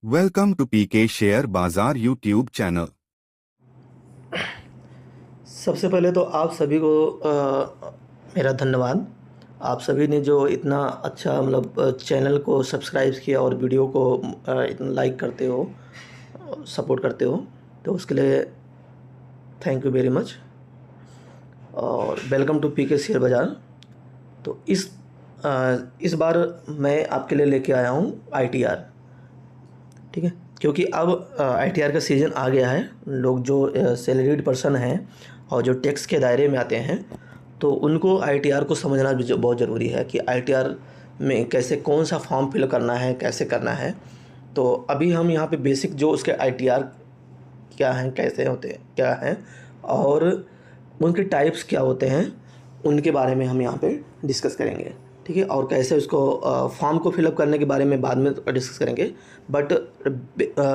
Welcome to PK share बाजार YouTube channel. सबसे पहले तो आप सभी को मेरा धन्यवाद। आप सभी ने जो इतना अच्छा मतलब चैनल को सब्सक्राइब किया और वीडियो को इतना लाइक करते हो, सपोर्ट करते हो, तो उसके लिए थैंक यू वेरी मच। और वेलकम टू पीके शेयर बाज़ार। तो इस बार मैं आपके लिए लेके आया हूँ आईटीआर। ठीक है, क्योंकि अब आईटीआर का सीज़न आ गया है। लोग जो सैलरीड पर्सन हैं और जो टैक्स के दायरे में आते हैं, तो उनको आईटीआर को समझना भी बहुत ज़रूरी है कि आईटीआर में कैसे कौन सा फॉर्म फिल करना है, कैसे करना है। तो अभी हम यहाँ पे बेसिक जो उसके आईटीआर क्या हैं, कैसे होते हैं, क्या हैं और उनके टाइप्स क्या होते हैं, उनके बारे में हम यहाँ पे डिस्कस करेंगे। ठीक है, और कैसे उसको फॉर्म को फिलअप करने के बारे में बाद में डिस्कस करेंगे। बट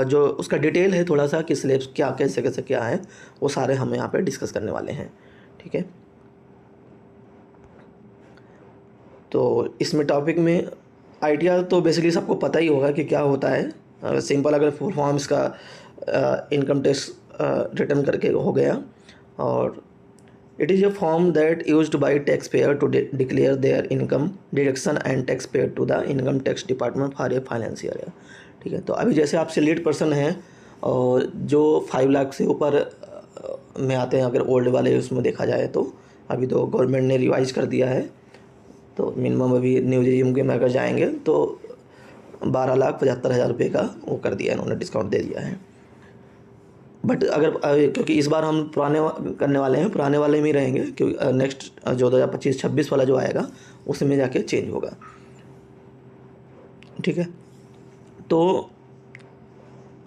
जो उसका डिटेल है थोड़ा सा कि स्लेब्स क्या कैसे कैसे क्या है, वो सारे हम यहाँ पे डिस्कस करने वाले हैं। ठीक है, तो इसमें टॉपिक में आईटीआर तो बेसिकली सबको पता ही होगा कि क्या होता है। सिंपल अगर फुल फॉर्म इसका इनकम टैक्स रिटर्न करके हो गया। और it is a form that used by tax payer to declare their income deduction and tax paid to the income tax department for a financial year. ठीक है, तो अभी जैसे आप सैलरीड पर्सन हैं और जो 5 लाख से ऊपर में आते हैं, अगर ओल्ड वाले उसमें देखा जाए तो अभी तो गवर्नमेंट ने रिवाइज कर दिया है। तो मिनिमम अभी न्यू रिज्यूम के में अगर जाएंगे तो 12,75,000 रुपये का वो कर दिया है, इन्होंने डिस्काउंट दे दिया है। बट अगर क्योंकि इस बार हम करने वाले हैं, पुराने वाले में ही रहेंगे, क्योंकि नेक्स्ट जो 2025-26 वाला जो आएगा उसमें जाके चेंज होगा। ठीक है, तो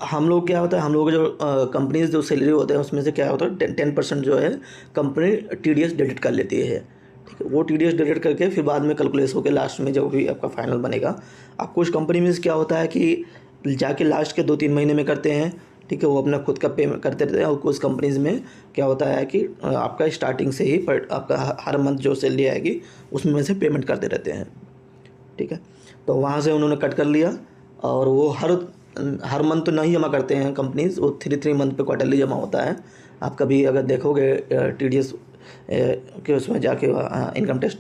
हम लोग क्या होता है, हम लोग जो कंपनीज जो सैलरी होते हैं उसमें से क्या होता है 10% जो है कंपनी टीडीएस डेबिट कर लेती है। ठीक है, वो टीडीएस डेबिट करके फिर बाद में कैलकुलेट होकर लास्ट में जब भी आपका फाइनल बनेगा। अब कुछ कंपनी में क्या होता है कि जाके लास्ट के 2-3 महीने में करते हैं। ठीक है, वो अपना खुद का पेमेंट करते रहते हैं। और कुछ कंपनीज़ में क्या होता है कि आपका स्टार्टिंग से ही पर आपका हर मंथ जो सैलरी आएगी उसमें से पेमेंट करते रहते हैं। ठीक है, तो वहाँ से उन्होंने कट कर लिया और वो हर मंथ तो नहीं जमा करते हैं कंपनीज, वो 3 मंथ पे क्वार्टरली जमा होता है। आप कभी अगर देखोगे टीडीएस के उसमें जाके इनकम टैक्स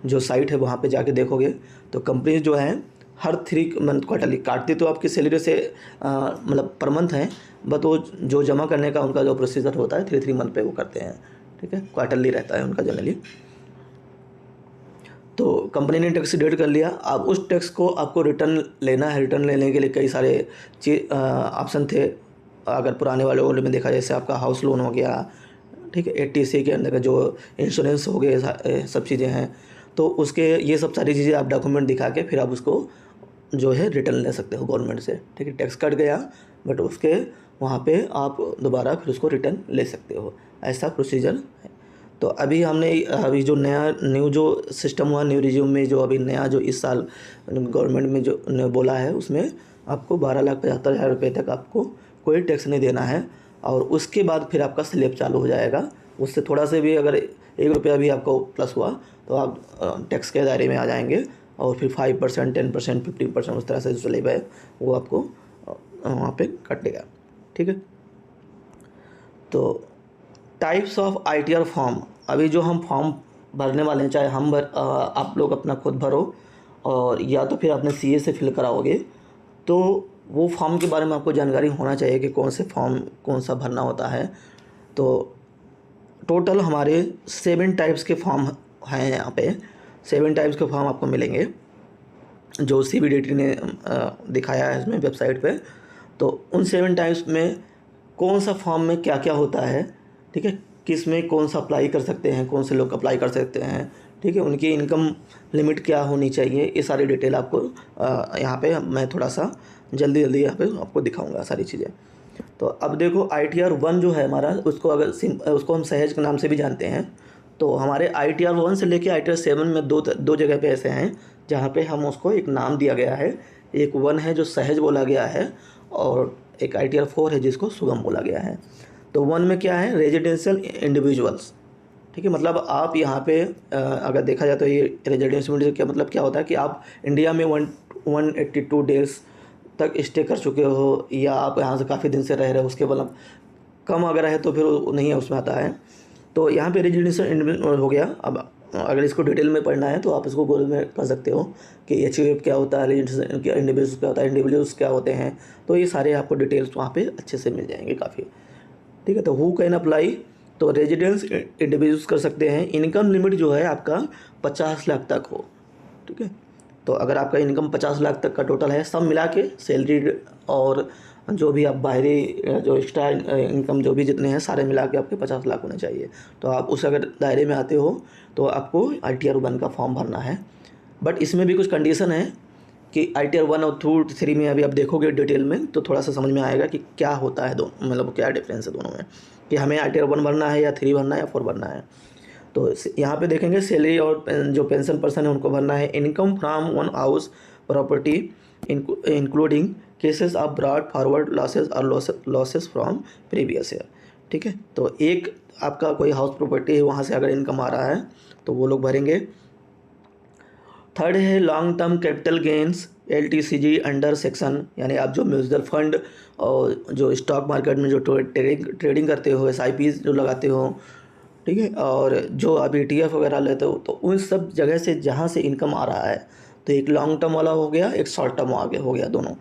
जो साइट है वहाँ पे जाके देखोगे तो कंपनीज जो हैं हर 3 मंथ क्वार्टरली काटती तो आपकी सैलरी से मतलब पर मंथ है, बट वो जो जमा करने का उनका जो प्रोसीजर होता है 3 मंथ पे वो करते हैं। ठीक है, क्वार्टरली रहता है उनका जनरली। तो कंपनी ने टैक्स डिडक्ट कर लिया। अब उस टैक्स को आपको रिटर्न लेना है। रिटर्न लेने के लिए कई सारे ऑप्शन थे। अगर पुराने वाले ओल्ड में देखा जाए, जैसे आपका हाउस लोन हो गया, ठीक है, एटीसी के अंदर का जो इंश्योरेंस हो गए, सब चीज़ें हैं। तो उसके ये सब सारी चीज़ें आप डॉक्यूमेंट दिखा के फिर आप उसको जो है रिटर्न ले सकते हो गवर्नमेंट से। ठीक है, टैक्स कट गया बट उसके वहाँ पे आप दोबारा फिर उसको रिटर्न ले सकते हो, ऐसा प्रोसीजर है। तो अभी जो न्यू जो सिस्टम हुआ, न्यू रिज्यूम में जो अभी नया जो इस साल गवर्नमेंट में जो ने बोला है, उसमें आपको 12,75,000 रुपये तक आपको कोई टैक्स नहीं देना है। और उसके बाद फिर आपका स्लैब चालू हो जाएगा। उससे थोड़ा से भी अगर 1 रुपया भी आपको प्लस हुआ तो आप टैक्स के दायरे में आ जाएंगे। और फिर 5%, 10%, 15% उस तरह से जो स्लैब है वो आपको वहाँ पे कटेगा। ठीक है, तो टाइप्स ऑफ आईटीआर फॉर्म। अभी जो हम फॉर्म भरने वाले हैं, चाहे आप लोग अपना खुद भरो और या तो फिर अपने सीए से फिल कराओगे, तो वो फॉर्म के बारे में आपको जानकारी होना चाहिए कि कौन से फॉर्म कौन सा भरना होता है। तो टोटल हमारे 7 टाइप्स के फॉर्म हैं यहाँ पे। 7 टाइप्स के फॉर्म आपको मिलेंगे जो सीबीडीटी ने दिखाया है इसमें वेबसाइट पे। तो उन 7 टाइप्स में कौन सा फॉर्म में क्या क्या होता है, ठीक है, किस में कौन सा अप्लाई कर सकते हैं, कौन से लोग अप्लाई कर सकते हैं, ठीक है, उनकी इनकम लिमिट क्या होनी चाहिए, ये सारी डिटेल आपको यहाँ पे मैं थोड़ा सा जल्दी यहाँ पे आपको दिखाऊंगा सारी चीज़ें। तो अब देखो आईटीआर 1 जो है हमारा, उसको हम सहज के नाम से भी जानते हैं। तो हमारे आईटीआर 1 से लेके आईटीआर 7 में दो जगह पे ऐसे हैं जहाँ पे हम उसको एक नाम दिया गया है। एक 1 है जो सहज बोला गया है और एक आईटीआर 4 है जिसको सुगम बोला गया है। तो 1 में क्या है, रेजिडेंशियल इंडिविजुअल्स। ठीक है, मतलब आप यहाँ पे अगर देखा जाए तो ये रेजिडेंशियल क्या मतलब क्या होता है कि आप इंडिया में 182 डेज तक स्टे कर चुके हो, या आप यहाँ से काफ़ी दिन से रह रहे हो, उसके मतलब कम अगर है तो फिर वो नहीं है, उसमें आता है। तो यहाँ पे रेजिडेंशियल इंडिविजुअल हो गया। अब अगर इसको डिटेल में पढ़ना है तो आप इसको गूगल में कर सकते हो कि एचयूएफ क्या होता है, रेजिडेंशियल इंडिविजुअल्स क्या होता है, इंडिविजुअल्स क्या होते हैं। तो ये सारे आपको डिटेल्स वहाँ पे अच्छे से मिल जाएंगे काफ़ी। ठीक है, तो हु कैन अप्लाई, तो रेजिडेंस इंडिविजुअल्स कर सकते हैं। इनकम लिमिट जो है आपका 50 लाख तक हो। ठीक है, तो अगर आपका इनकम 50 लाख तक का टोटल है, सब मिला के सैलरी और जो भी आप बाहरी जो एक्स्ट्रा इनकम जो भी जितने हैं सारे मिला के आपके 50 लाख होने चाहिए। तो आप उस अगर दायरे में आते हो तो आपको ITR 1 का फॉर्म भरना है। बट इसमें भी कुछ कंडीशन है कि ITR 1 और 2 3 में अभी आप देखोगे डिटेल में तो थोड़ा सा समझ में आएगा कि क्या होता है दोनों, मतलब क्या डिफरेंस है दोनों में, कि हमें ITR 1 भरना है या 3 भरना है या 4 भरना है। तो यहाँ पे देखेंगे सैलरी और जो पेंशन पर्सन है उनको भरना है। Income from one house property including cases of brought forward losses और लॉसेस फ्रॉम प्रीवियस ईयर। ठीक है, तो एक आपका कोई हाउस प्रॉपर्टी है, वहाँ से अगर इनकम आ रहा है तो वो लोग भरेंगे। थर्ड है long term capital gains LTCG under section, यानी आप जो म्यूचुअल फंड और जो स्टॉक मार्केट में जो ट्रेडिंग करते हो, SIPs जो लगाते हो, ठीक है, और जो आप ETF वगैरह लेते हो, तो उन सब जगह से जहाँ से इनकम आ रहा है, तो एक लॉन्ग टर्म वाला हो गया, एक शॉर्ट टर्म आगे हो गया दोनों।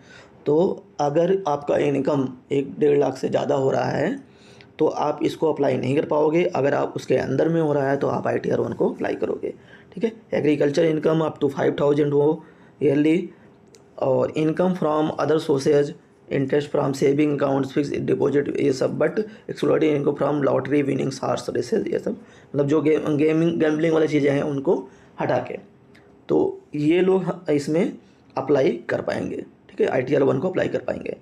तो अगर आपका इनकम 1-1.5 लाख से ज़्यादा हो रहा है तो आप इसको अप्लाई नहीं कर पाओगे। अगर आप उसके अंदर में हो रहा है तो आप ITR 1 को अप्लाई करोगे। ठीक है, एग्रीकल्चर इनकम अप टू 5,000 हो ईयरली, और income from other sources, interest from saving accounts, fix deposit, ये सब, बट एक्सक्लूडिंग इनको from lottery winnings horse races, ये सब मतलब जो गैम्बलिंग वाली चीज़ें हैं उनको हटा के, तो ये लोग इसमें अप्लाई कर पाएंगे। ठीक है, ITR 1 को अप्लाई कर पाएंगे।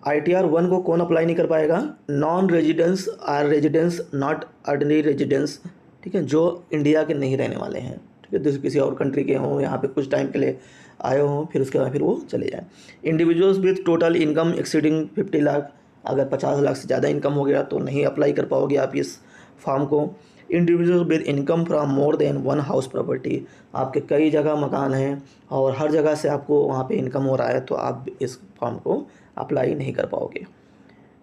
ITR 1 को कौन अप्लाई नहीं कर पाएगा? Non residence or residence not ordinary residence. ठीक है, जो इंडिया के नहीं रहने वाले हैं, ठीक है, जैसे किसी और कंट्री के हों, यहाँ पे कुछ टाइम के लिए आए हों, फिर उसके बाद फिर वो चले जाएँ। Individuals with total income exceeding 50 lakh, अगर 50 लाख से ज़्यादा इनकम हो गया तो नहीं अप्लाई कर पाओगे आप इस फॉर्म को। Individual with income from more then one house property, आपके कई जगह मकान हैं और हर जगह से आपको वहाँ पे इनकम हो रहा है, तो आप इस फॉर्म को अप्लाई नहीं कर पाओगे।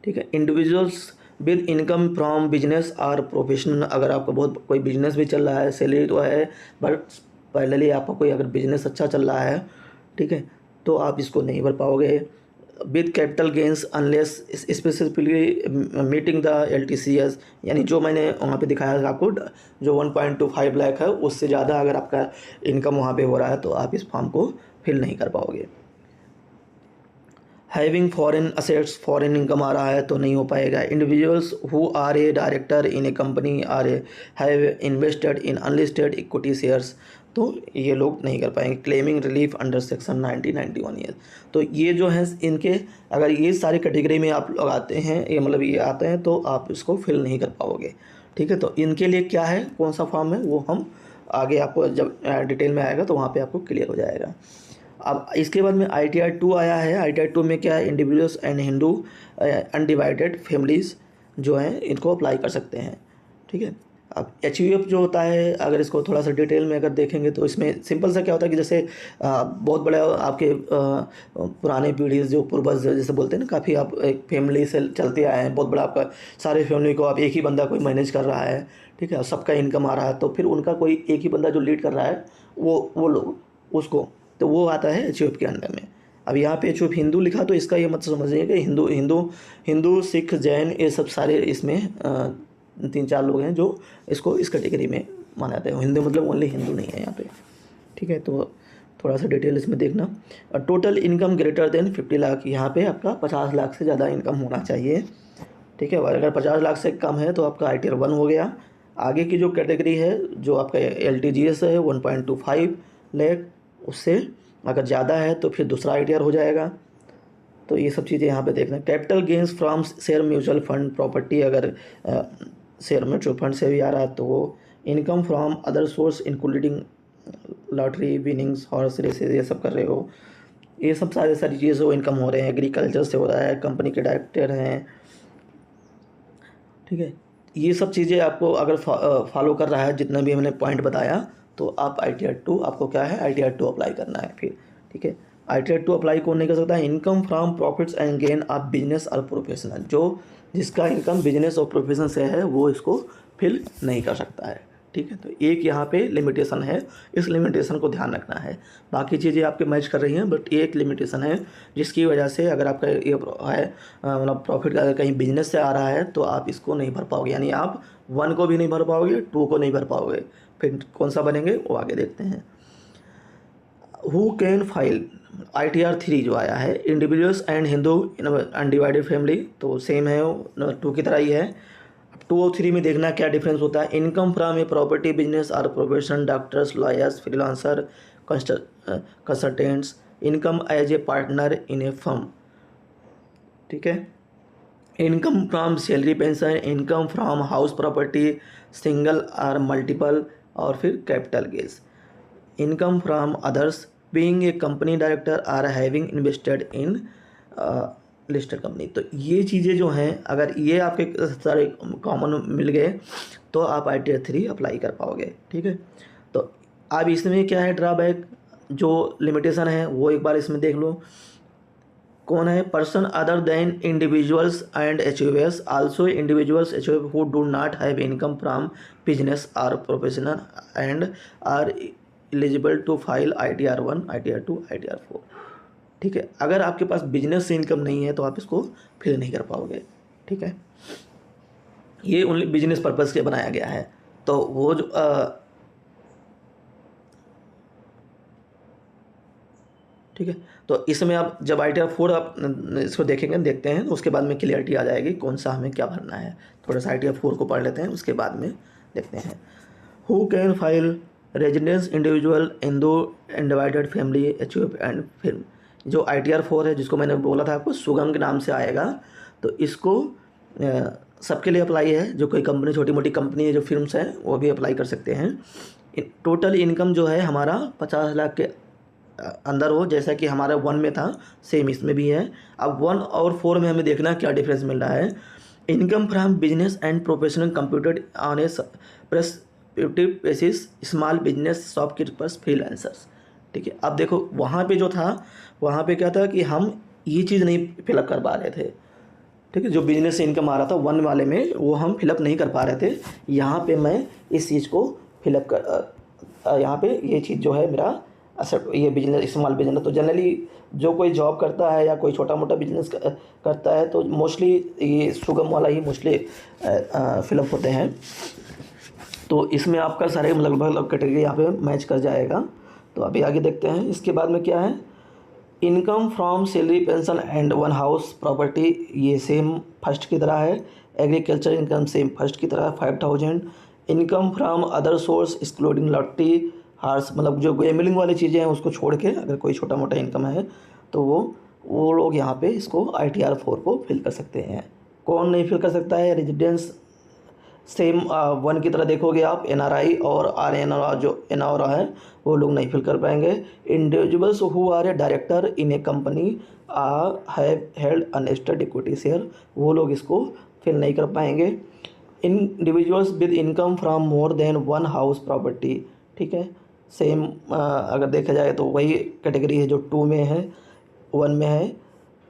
ठीक है, individuals with income from business और प्रोफेशनल, अगर आपका बहुत कोई बिजनेस भी चल रहा है, सैलरी तो है बट पहले आपका कोई अगर बिजनेस अच्छा चल रहा है, ठीक है, तो आप इसको नहीं भर पाओगे। With capital gains unless specifically meeting the LTCS, यानी जो मैंने वहाँ पे दिखाया था आपको, जो 1.25 लाख है उससे ज़्यादा अगर आपका इनकम वहाँ पे हो रहा है तो आप इस फॉर्म को फिल नहीं कर पाओगे। Having foreign assets, foreign income आ रहा है तो नहीं हो पाएगा। Individuals who are a director in a company or a have invested in unlisted equity shares, तो ये लोग नहीं कर पाएंगे। Claiming relief under section 1991 year, तो ये जो है इनके, अगर ये सारी कैटेगरी में आप लोग आते हैं, ये मतलब ये आते हैं, तो आप इसको फिल नहीं कर पाओगे। ठीक है, तो इनके लिए क्या है, कौन सा फॉर्म है, वो हम आगे आपको जब डिटेल में आएगा तो वहाँ पे आपको क्लियर हो जाएगा। अब इसके बाद में ITR 2 आया है। ITR 2 में क्या है, individuals and Hindu undivided families जो हैं इनको अप्लाई कर सकते हैं। ठीक है, अब HUF जो होता है, अगर इसको थोड़ा सा डिटेल में अगर देखेंगे तो इसमें सिंपल सा क्या होता है कि जैसे बहुत बड़ा आपके पुराने पीढ़ी जो पूर्वज जैसे बोलते हैं ना, काफ़ी आप एक फैमिली से चलते आए हैं, बहुत बड़ा आपका सारे फैमिली को आप एक ही बंदा कोई मैनेज कर रहा है, ठीक है, सबका इनकम आ रहा है, तो फिर उनका कोई एक ही बंदा जो लीड कर रहा है वो लोग उसको, तो वो आता है HUF के अंडर में। अब यहाँ पे HUF हिंदू लिखा तो इसका ये मत समझिए कि हिंदू सिख जैन ये सब सारे इसमें 3-4 लोग हैं जो इसको इस कैटेगरी में माना जाता है। हिंदू मतलब ओनली हिंदू नहीं है यहाँ पे। ठीक है, तो थोड़ा सा डिटेल इसमें देखना। Total income greater than 50 lakh, यहाँ पे आपका 50 लाख से ज़्यादा इनकम होना चाहिए। ठीक है, और अगर 50 लाख से कम है तो आपका ITR 1 हो गया। आगे की जो कैटेगरी है जो आपका LTGS है 1.25 लाख, उससे अगर ज़्यादा है तो फिर दूसरा ITR हो जाएगा। तो ये सब चीज़ें यहाँ पे देखना। Capital gains from share mutual fund property, अगर शेयर म्यूचुअल फंड से भी आ रहा है तो वो। Income from other source including lottery winnings horse races, ये सब कर रहे हो, ये सब सारी चीज़ें वो इनकम हो रहे हैं। एग्रीकल्चर से हो रहा है, कंपनी के डायरेक्टर हैं, ठीक है, ये सब चीज़ें आपको अगर फॉलो कर रहा है जितना भी मैंने पॉइंट बताया, तो आप ITR 2 आपको क्या है, ITR 2 अप्लाई करना है फिर। ठीक है, ITR 2 अप्लाई कौन नहीं कर सकता है? Income from profits and gain of business और प्रोफेशनल, जो जिसका इनकम बिजनेस और प्रोफेशन से है वो इसको फिल नहीं कर सकता है। ठीक है, तो एक यहाँ पे लिमिटेशन है, इस लिमिटेशन को ध्यान रखना है। बाकी चीज़ें आपके मैच कर रही हैं, बट ये एक लिमिटेशन है जिसकी वजह से अगर आपका ये है मतलब प्रॉफिट अगर कहीं बिजनेस से आ रहा है तो आप इसको नहीं भर पाओगे, यानी आप 1 को भी नहीं भर पाओगे, 2 को नहीं भर पाओगे। फिर कौन सा बनेंगे वो आगे देखते हैं। हु कैन फाइल ITR 3 जो आया है, individuals and Hindu undivided family, तो सेम है, 2 की तरह ही है। 2 और 3 में देखना क्या डिफरेंस होता है। Income from a property business और profession, doctors, lawyers, freelancer, consultants, income as a partner in a firm. ठीक है, income from salary, pension, income from house property, single और मल्टीपल, और फिर capital gains, income from others, being a company director or having invested in listed company. तो ये चीज़ें जो हैं, अगर ये आपके सारे कॉमन मिल गए तो आप ITR 3 अप्लाई कर पाओगे। ठीक है, तो अब इसमें क्या है ड्रॉबैक, जो लिमिटेशन है वो एक बार इसमें देख लो। कौन है? Person other than individuals and HUFs, also individuals HUF who do not have income from business और professional and are eligible to file ITR 1, ITR 2, ITR 4। ठीक है, अगर आपके पास बिजनेस से इनकम नहीं है तो आप इसको फिल नहीं कर पाओगे। ठीक है, ये ओनली बिजनेस पर्पज़ के बनाया गया है। तो वो जो ठीक है, तो इसमें आप जब ITR 4 आप इसको देखेंगे, देखते हैं, उसके बाद में क्लियरिटी आ जाएगी कौन सा हमें क्या भरना है। थोड़ा सा ITR 4 को पढ़ लेते हैं, उसके बाद में देखते हैं। Who can file residence, individual, Hindu undivided family, HUF and film. जो ITR 4 है, जिसको मैंने बोला था आपको सुगम के नाम से आएगा, तो इसको सबके लिए अप्लाई है। जो कोई कंपनी, छोटी मोटी कंपनी है, जो फिल्म्स हैं, वो भी अप्लाई कर सकते हैं। टोटल इनकम जो है हमारा 50 लाख के अंदर हो, जैसा कि हमारा 1 में था, सेम इसमें भी है। अब 1 और 4 में हमें देखना क्या डिफरेंस मिल रहा है। Income from business and professional computed on A prescriptive basis, small business, shopkeepers, freelancers. ठीक है, अब देखो वहाँ पे जो था, वहाँ पे क्या था कि हम ये चीज़ नहीं फिलअप कर पा रहे थे। ठीक है, जो बिजनेस से इनकम आ रहा था 1 वाले में, वो हम फिलअप नहीं कर पा रहे थे। यहाँ पे मैं इस चीज़ को फिलअप कर यहाँ पे ये चीज़ जो है मेरा एक्सेप्ट, ये बिजनेस, स्मॉल बिजनेस। तो जनरली जो कोई जॉब करता है या कोई छोटा मोटा बिजनेस करता है तो मोस्टली ये सुगम वाला ही मोस्टली फिलअप होते हैं। तो इसमें आपका सारे लगभग कैटेगरी यहाँ पे मैच कर जाएगा। तो अभी आगे देखते हैं। इसके बाद में क्या है, income from salary, pension and 1 house property, ये सेम फर्स्ट की तरह है। एग्रीकल्चर इनकम सेम फर्स्ट की तरह 5000। Income from other source excluding lottery, horse, मतलब जो गैम्बलिंग वाली चीज़ें हैं उसको छोड़ के अगर कोई छोटा मोटा इनकम है तो वो लोग यहाँ पे इसको ITR 4 को फिल कर सकते हैं। कौन नहीं फिल कर सकता है? रेजिडेंस सेम 1 की तरह देखोगे आप, NRI और RNR, जो NR है वो लोग नहीं फिल कर पाएंगे। Individuals who are a director in a company have held unlisted equity share, वो लोग इसको फिल नहीं कर पाएंगे। Individuals with income from more than 1 house property, ठीक है, सेम अगर देखा जाए तो वही कैटेगरी है जो 2 में है, 1 में है।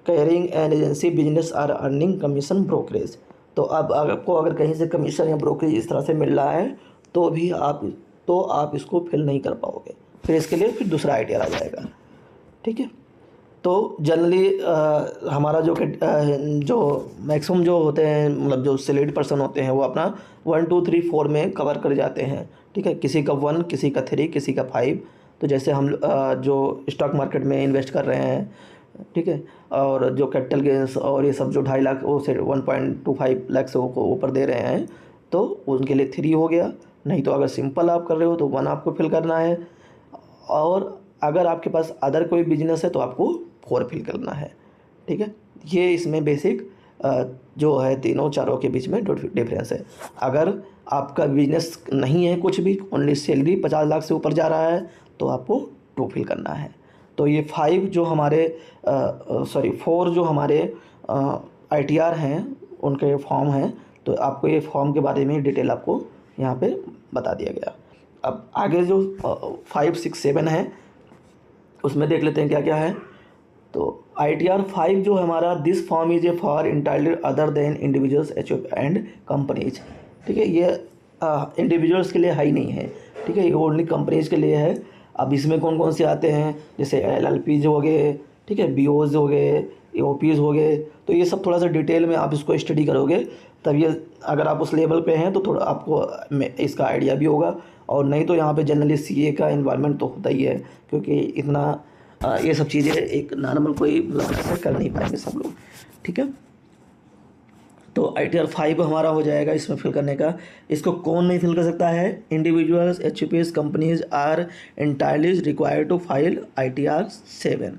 Carrying an agency business or earning commission brokerage, तो अब आपको अगर कहीं से कमीशन या ब्रोकरेज इस तरह से मिल रहा है तो भी आप इसको फिल नहीं कर पाओगे। फिर इसके लिए फिर दूसरा ITR आ जाएगा। ठीक है, तो जनरली हमारा जो मैक्सिमम जो होते हैं, मतलब जो सैलरीड पर्सन होते हैं, वो अपना 1 2 3 4 में कवर कर जाते हैं। ठीक है, किसी का 1, किसी का 3, किसी का 5। तो जैसे हम जो स्टॉक मार्केट में इन्वेस्ट कर रहे हैं, ठीक है, और जो कैपिटल गेंस और ये सब जो 2.5 लाख वो से 1.25 लाख से ऊपर दे रहे हैं तो उनके लिए 3 हो गया। नहीं तो अगर सिंपल आप कर रहे हो तो 1 आपको फिल करना है, और अगर आपके पास अदर कोई बिजनेस है तो आपको 4 फिल करना है। ठीक है, ये इसमें बेसिक जो है तीनों चारों के बीच में डिफरेंस है। अगर आपका बिजनेस नहीं है कुछ भी, ओनली सैलरी 50 लाख से ऊपर जा रहा है तो आपको 2 फिल करना है। तो ये 5 जो हमारे 4 जो हमारे ITR हैं उनके फॉर्म हैं, तो आपको ये फॉर्म के बारे में डिटेल आपको यहाँ पे बता दिया गया। अब आगे जो 5 6 7 है उसमें देख लेते हैं क्या क्या है। तो ITR 5 जो हमारा, this form is a for entitled other than individuals HUF and companies. ठीक है, ये इंडिविजुअल्स के लिए हाई नहीं है। ठीक है, ये ओनली कंपनीज के लिए है। अब इसमें कौन कौन से आते हैं, जैसे LLPs हो गए, ठीक है, BOs हो गए, OPs हो गए। तो ये सब थोड़ा सा डिटेल में आप इसको स्टडी करोगे तब ये, अगर आप उस लेवल पे हैं तो थोड़ा आपको इसका आइडिया भी होगा। और नहीं तो यहाँ पे जनरली CA का इन्वायरमेंट तो होता ही है, क्योंकि इतना ये सब चीज़ें एक नॉर्मल कोई मतलब ऐसे कर नहीं पाएंगे सब लोग। ठीक है, तो ITR 5 हमारा हो जाएगा इसमें फिल करने का। इसको कौन नहीं फिल कर सकता है, individuals, HUPs, companies are entirely required to file ITR 7।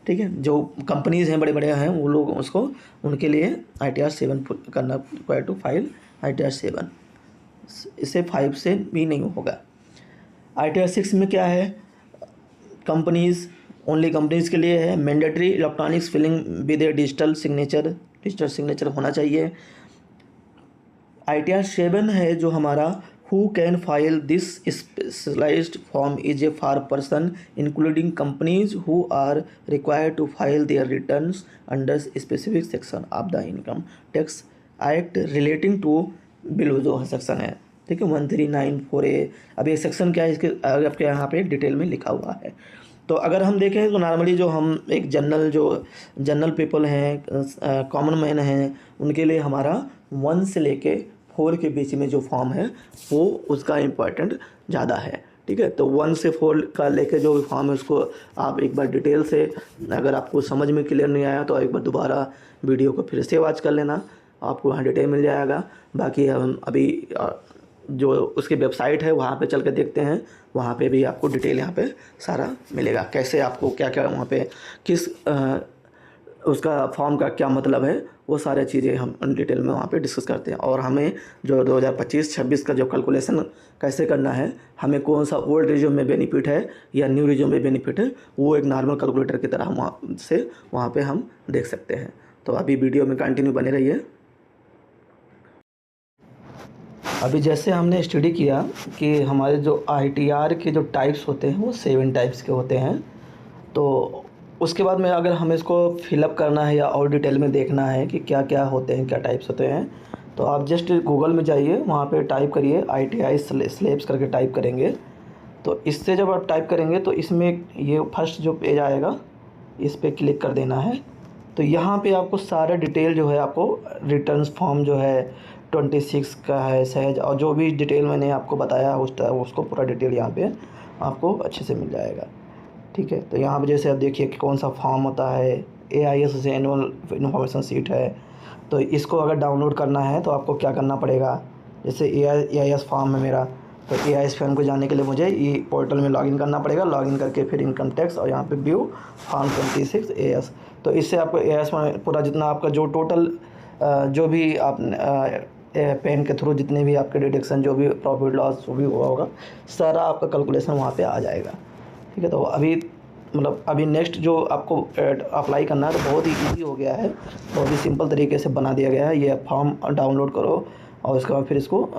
ठीक है, जो कंपनीज हैं बड़े बड़े हैं वो लोग उसको, उनके लिए ITR 7 करना रिक्वायर्ड टू फाइल ITR 7। इसे 5 से भी नहीं होगा। ITR 6 में क्या है, कंपनीज, ओनली कंपनीज के लिए है। Mandatory electronics filling with a digital signature होना चाहिए। ITR 7 है जो हमारा, who can file this specialised form is a for person including companies who are required to file their returns under specific section of the income tax act relating to below, जो section है। ठीक है, 1394A। अब ये section क्या है, इसके आपके यहाँ पे डिटेल में लिखा हुआ है। तो अगर हम देखें तो नॉर्मली जो हम एक जनरल पीपल हैं, कॉमन मैन हैं, उनके लिए हमारा 1 से लेके 4 के बीच में जो फॉर्म है वो उसका इम्पोर्टेंट ज़्यादा है। ठीक है, तो 1 से 4 का लेके जो फॉर्म है उसको आप एक बार डिटेल से, अगर आपको समझ में क्लियर नहीं आया तो एक बार दोबारा वीडियो को फिर से वॉच कर लेना, आपको वहाँ डिटेल मिल जाएगा। बाकी हम अभी जो उसकी वेबसाइट है वहाँ पे चल के देखते हैं, वहाँ पे भी आपको डिटेल यहाँ पे सारा मिलेगा, कैसे आपको क्या क्या वहाँ पे किस उसका फॉर्म का क्या मतलब है, वो सारी चीज़ें हम डिटेल में वहाँ पे डिस्कस करते हैं। और हमें जो 2025-26 का जो कैलकुलेशन कैसे करना है, हमें कौन सा ओल्ड रिज्यूम में बेनिफिट है या न्यू रिज्यूम में बेनिफिट है, वो एक नॉर्मल कैलकुलेटर की तरह वहाँ पे हम देख सकते हैं। तो अभी वीडियो में कंटिन्यू बने रहिए। अभी जैसे हमने स्टडी किया कि हमारे जो ITR के जो टाइप्स होते हैं वो 7 टाइप्स के होते हैं। तो उसके बाद में अगर हमें इसको फिलअप करना है या और डिटेल में देखना है कि क्या क्या होते हैं, क्या टाइप्स होते हैं, तो आप जस्ट गूगल में जाइए, वहाँ पे टाइप करिए ITI स्लैब्स करके टाइप करेंगे। तो इससे जब आप टाइप करेंगे तो इसमें ये फर्स्ट जो पेज आएगा इस पर क्लिक कर देना है। तो यहाँ पे आपको सारा डिटेल जो है, आपको रिटर्न्स फॉर्म जो है 26 का है सहज, और जो भी डिटेल मैंने आपको बताया उसको पूरा डिटेल यहाँ पे आपको अच्छे से मिल जाएगा। ठीक है, तो यहाँ पे जैसे आप देखिए कि कौन सा फॉर्म होता है, AIS से एनुअल इन्फॉर्मेशन शीट है। तो इसको अगर डाउनलोड करना है तो आपको क्या करना पड़ेगा, जैसे AIS फॉर्म है मेरा, तो AIS फॉर्म को जाने के लिए मुझे ये पोर्टल में लॉगिन करना पड़ेगा। लॉगिन करके फिर इनकम टैक्स और यहाँ पे व्यू फॉर्म 26 AS। तो इससे आपको AIS में पूरा जितना आपका जो टोटल जो भी आप पेन के थ्रू जितने भी आपके डिडक्शन, जो भी प्रॉफिट लॉस जो भी हुआ होगा, सारा आपका कैलकुलेशन वहाँ पे आ जाएगा। ठीक है, तो अभी नेक्स्ट जो आपको अप्लाई करना है तो बहुत ही ईजी हो गया है, बहुत ही सिंपल तरीके से बना दिया गया है। ये फॉर्म डाउनलोड करो और उसके बाद फिर इसको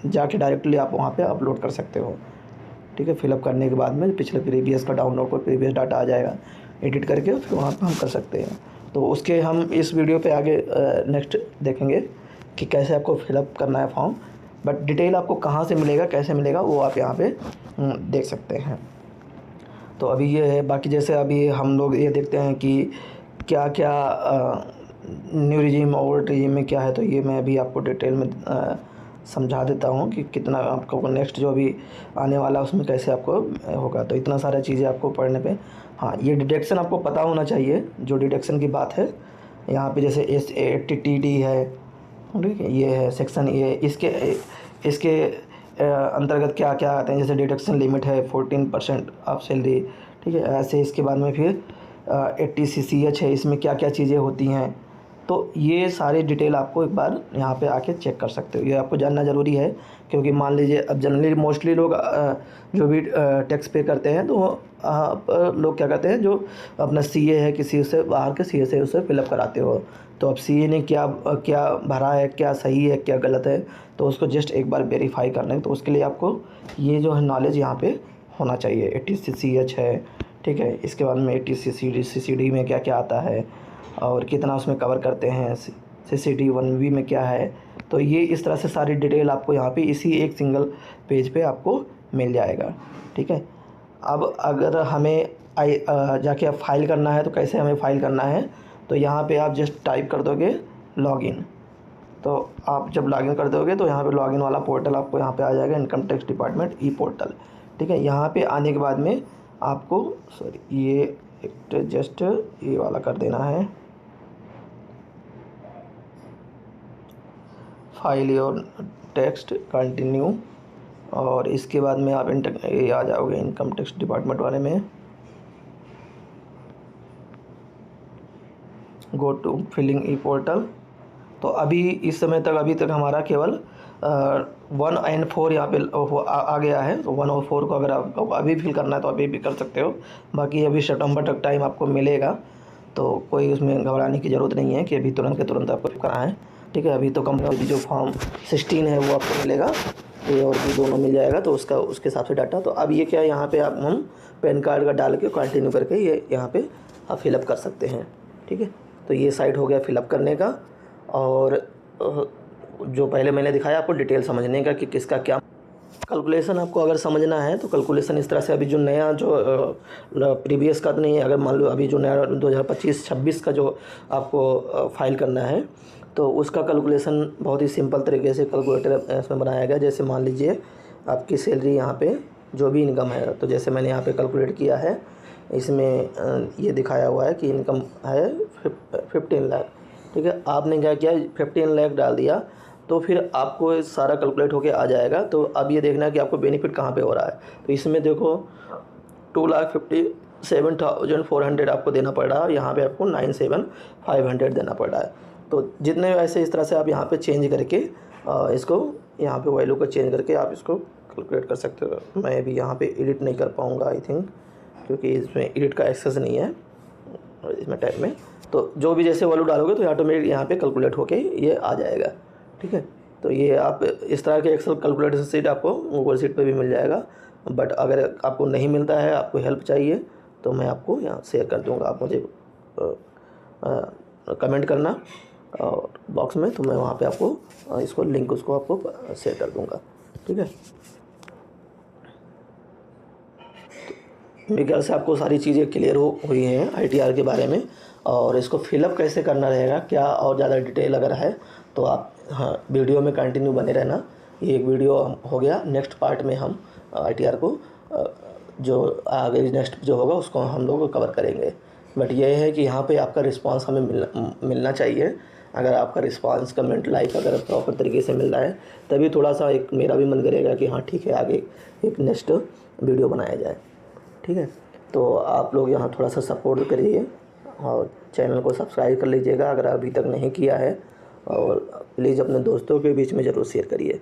जाके डायरेक्टली आप वहाँ पे अपलोड कर सकते हो। ठीक है, फिलअप करने के बाद में पिछले प्रीवियस का डाउनलोड कर, प्रीवियस डाटा आ जाएगा, एडिट करके फिर वहाँ पे हम कर सकते हैं। तो उसके हम इस वीडियो पे आगे नेक्स्ट देखेंगे कि कैसे आपको फिलअप करना है फॉर्म, बट डिटेल आपको कहाँ से मिलेगा, कैसे मिलेगा, वो आप यहाँ पे देख सकते हैं। तो अभी ये है। बाकी जैसे अभी हम लोग ये देखते हैं कि क्या क्या न्यू रिजीम ओल्ड रिजीम में क्या है, तो ये मैं अभी आपको डिटेल में समझा देता हूँ कि कितना आपको नेक्स्ट जो अभी आने वाला है उसमें कैसे आपको होगा। तो इतना सारा चीज़ें आपको पढ़ने पे, हाँ, ये डिडक्शन आपको पता होना चाहिए। जो डिडक्शन की बात है यहाँ पे जैसे SATTD है, ठीक है, ये है सेक्शन ए, इसके अंतर्गत क्या क्या आते हैं, जैसे डिडक्शन लिमिट है 14% ऑफ सैलरी। ठीक है, ऐसे इसके बाद में फिर 80CCH है, इसमें क्या क्या चीज़ें होती हैं। तो ये सारी डिटेल आपको एक बार यहाँ पे आके चेक कर सकते हो। ये आपको जानना ज़रूरी है, क्योंकि मान लीजिए अब जनरली मोस्टली लोग जो भी टैक्स पे करते हैं तो लोग क्या करते हैं, जो अपना CA है किसी से बाहर के CA से उसे फिलअप कराते हो। तो अब CA ने क्या क्या भरा है, क्या सही है क्या गलत है, तो उसको जस्ट एक बार वेरीफाई करना है। तो उसके लिए आपको ये जो है नॉलेज यहाँ पे होना चाहिए। 80CCH है, ठीक है। इसके बाद में CCD में क्या क्या आता है और कितना उसमें कवर करते हैं, CCD 1B में क्या है, तो ये इस तरह से सारी डिटेल आपको यहाँ पे इसी एक सिंगल पेज पे आपको मिल जाएगा। ठीक है। अब अगर हमें जाके अब फाइल करना है तो कैसे हमें फाइल करना है, तो यहाँ पे आप जस्ट टाइप कर दोगे लॉगिन। तो आप जब लॉगिन कर दोगे तो यहाँ पे लॉगिन वाला पोर्टल आपको यहाँ पे आ जाएगा, इनकम टैक्स डिपार्टमेंट ई पोर्टल। ठीक है। यहाँ पे आने के बाद में आपको ये जस्ट ये वाला कर देना है, फाइल योर टेक्स्ट कंटिन्यू, और इसके बाद में आप ये आ जाओगे इनकम टैक्स डिपार्टमेंट वाले में, go to filling e portal. तो अभी इस समय तक अभी तक हमारा केवल 1 और 4 यहाँ पे आ गया है। तो 1 और 4 को अगर आपको अभी फिल करना है तो अभी भी कर सकते हो, बाकी अभी सितंबर तक टाइम आपको मिलेगा, तो कोई उसमें घबराने की ज़रूरत नहीं है कि अभी तुरंत के तुरंत आपको कराएं। ठीक है। अभी तो कंपनी जो फॉर्म 16 है वो आपको मिलेगा, ये और भी दोनों मिल जाएगा, तो उसके हिसाब से डाटा। तो अब ये क्या है, यहाँ पे आप हम पैन कार्ड का डाल के कंटिन्यू करके ये यहाँ पे आप फिलअप कर सकते हैं। ठीक है। तो ये साइट हो गया फिलअप करने का, और जो पहले मैंने दिखाया आपको डिटेल समझने का कि किसका क्या कैलकुलेशन आपको अगर समझना है, तो कैलकुलेशन इस तरह से अभी जो नया जो प्रीवियस का तो नहीं है, अगर मान लो अभी जो नया 2025-26 का जो आपको फाइल करना है, तो उसका कैलकुलेशन बहुत ही सिंपल तरीके से कैलकुलेटर इसमें बनाया गया। जैसे मान लीजिए आपकी सैलरी यहाँ पे जो भी इनकम है, तो जैसे मैंने यहाँ पे कैलकुलेट किया है, इसमें ये दिखाया हुआ है कि इनकम है 15 लाख। ठीक है। आपने क्या किया, 15 लाख डाल दिया, तो फिर आपको सारा कैलकुलेट होके आ जाएगा। तो अब ये देखना है कि आपको बेनिफिट कहाँ पे हो रहा है। तो इसमें देखो 2,57,400 आपको देना पड़ रहा है, यहाँ पे आपको 97,500 देना पड़ रहा है। तो जितने वैसे इस तरह से आप यहाँ पे चेंज करके इसको यहाँ पे वैल्यू को चेंज करके आप इसको कैलकुलेट कर सकते हो। मैं भी यहाँ पे एडिट नहीं कर पाऊँगा आई थिंक, क्योंकि इसमें एडिट का एक्सेस नहीं है इसमें टैब में। तो जो भी जैसे वैल्यू डालोगे तो ऑटोमेटिक यहाँ पे कैलकुलेट होके ये आ जाएगा। ठीक है। तो ये आप इस तरह के एक्सेल कैलकुलेटर सीट आपको गूगल शीट पे भी मिल जाएगा, बट अगर आपको नहीं मिलता है, आपको हेल्प चाहिए, तो मैं आपको यहाँ शेयर कर दूँगा। आप मुझे कमेंट करना और बॉक्स में, तो मैं वहाँ पे आपको इसको लिंक उसको आपको शेयर कर दूँगा। ठीक है। मेरे ख्याल से आपको सारी चीज़ें क्लियर हुई हैं ITR के बारे में, और इसको फिलअप कैसे करना रहेगा क्या और ज़्यादा डिटेल अगर है तो आप वीडियो में कंटिन्यू बने रहना। ये एक वीडियो हो गया, नेक्स्ट पार्ट में हम ITR को जो आगे नेक्स्ट जो होगा उसको हम लोग कवर करेंगे। बट ये है कि यहाँ पे आपका रिस्पांस हमें मिलना चाहिए। अगर आपका रिस्पांस कमेंट लाइक अगर प्रॉपर तरीके से मिल रहा है, तभी थोड़ा सा एक मेरा भी मन करेगा कि हाँ ठीक है, आगे एक नेक्स्ट वीडियो बनाया जाए। ठीक है। तो आप लोग यहाँ थोड़ा सा सपोर्ट करिए और चैनल को सब्सक्राइब कर लीजिएगा अगर अभी तक नहीं किया है, और प्लीज़ अपने दोस्तों के बीच में ज़रूर शेयर करिए।